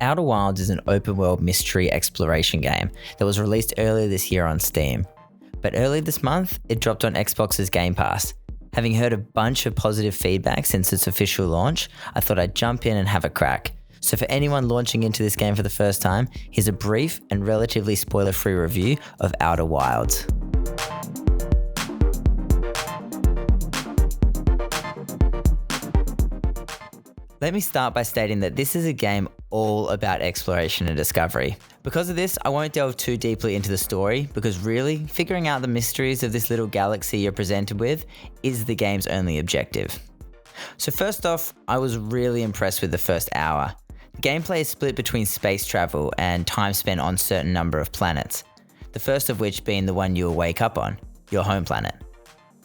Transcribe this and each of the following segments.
Outer Wilds is an open-world mystery exploration game that was released earlier this year on Steam. But earlier this month, it dropped on Xbox's Game Pass. Having heard a bunch of positive feedback since its official launch, I thought I'd jump in and have a crack. So for anyone launching into this game for the first time, here's a brief and relatively spoiler-free review of Outer Wilds. Let me start by stating that this is a game all about exploration and discovery. Because of this, I won't delve too deeply into the story, because really, figuring out the mysteries of this little galaxy you're presented with is the game's only objective. So first off, I was really impressed with the first hour. The gameplay is split between space travel and time spent on a certain number of planets, the first of which being the one you'll wake up on, your home planet.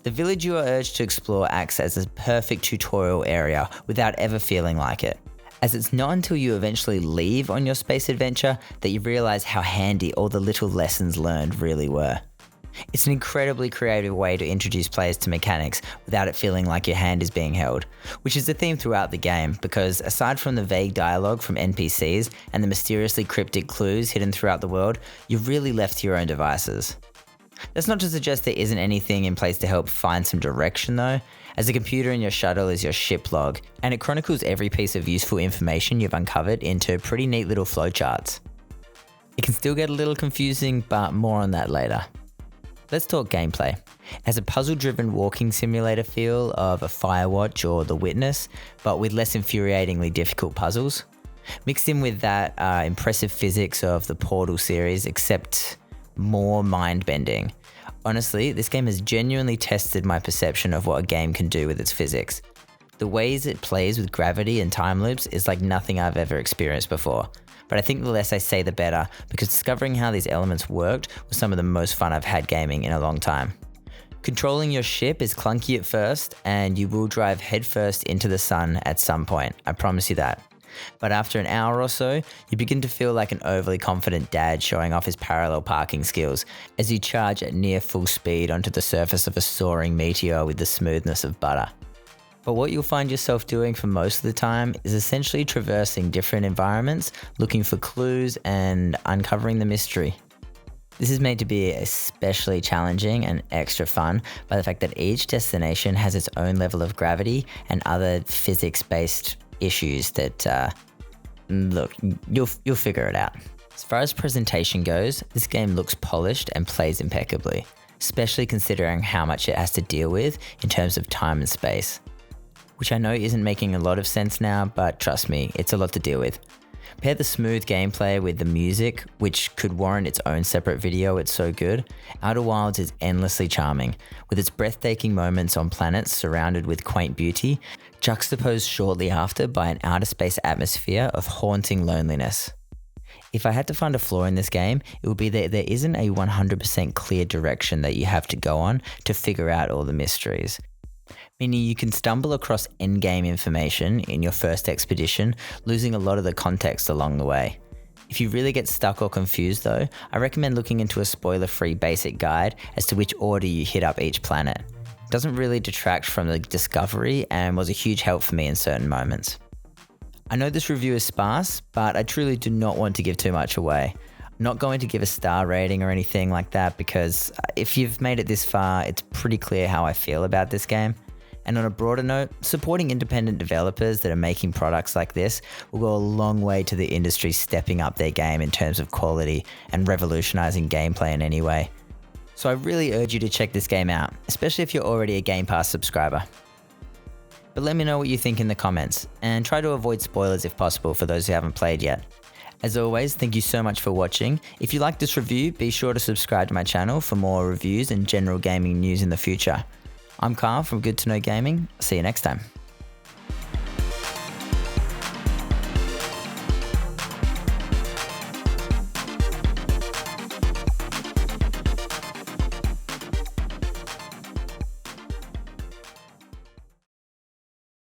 The village you are urged to explore acts as a perfect tutorial area without ever feeling like it, as it's not until you eventually leave on your space adventure that you realise how handy all the little lessons learned really were. It's an incredibly creative way to introduce players to mechanics without it feeling like your hand is being held, which is the theme throughout the game, because aside from the vague dialogue from NPCs and the mysteriously cryptic clues hidden throughout the world, you're really left to your own devices. That's not to suggest there isn't anything in place to help find some direction though, as the computer in your shuttle is your ship log, and it chronicles every piece of useful information you've uncovered into pretty neat little flowcharts. It can still get a little confusing, but more on that later. Let's talk gameplay. It has a puzzle-driven walking simulator feel of a Firewatch or The Witness, but with less infuriatingly difficult puzzles. Mixed in with that impressive physics of the Portal series, except more mind-bending. Honestly, this game has genuinely tested my perception of what a game can do with its physics. The ways it plays with gravity and time loops is like nothing I've ever experienced before. But I think the less I say the better, because discovering how these elements worked was some of the most fun I've had gaming in a long time. Controlling your ship is clunky at first, and you will drive headfirst into the sun at some point, I promise you that. But after an hour or so, you begin to feel like an overly confident dad showing off his parallel parking skills as you charge at near full speed onto the surface of a soaring meteor with the smoothness of butter. But what you'll find yourself doing for most of the time is essentially traversing different environments, looking for clues and uncovering the mystery. This is made to be especially challenging and extra fun by the fact that each destination has its own level of gravity and other physics-based issues that, look, you'll figure it out. As far as presentation goes, this game looks polished and plays impeccably, especially considering how much it has to deal with in terms of time and space. Which I know isn't making a lot of sense now, but trust me, it's a lot to deal with. Pair the smooth gameplay with the music, which could warrant its own separate video, it's so good. Outer Wilds is endlessly charming, with its breathtaking moments on planets surrounded with quaint beauty, juxtaposed shortly after by an outer space atmosphere of haunting loneliness. If I had to find a flaw in this game, it would be that there isn't a 100% clear direction that you have to go on to figure out all the mysteries. Meaning you can stumble across endgame information in your first expedition, losing a lot of the context along the way. If you really get stuck or confused though, I recommend looking into a spoiler-free basic guide as to which order you hit up each planet. It doesn't really detract from the discovery and was a huge help for me in certain moments. I know this review is sparse, but I truly do not want to give too much away. I'm not going to give a star rating or anything like that, because if you've made it this far, it's pretty clear how I feel about this game. And on a broader note, supporting independent developers that are making products like this will go a long way to the industry stepping up their game in terms of quality and revolutionizing gameplay in any way. So I really urge you to check this game out, especially if you're already a Game Pass subscriber. But let me know what you think in the comments, and try to avoid spoilers if possible for those who haven't played yet. As always, thank you so much for watching. If you liked this review, be sure to subscribe to my channel for more reviews and general gaming news in the future. I'm Carl from Good to Know Gaming. See you next time.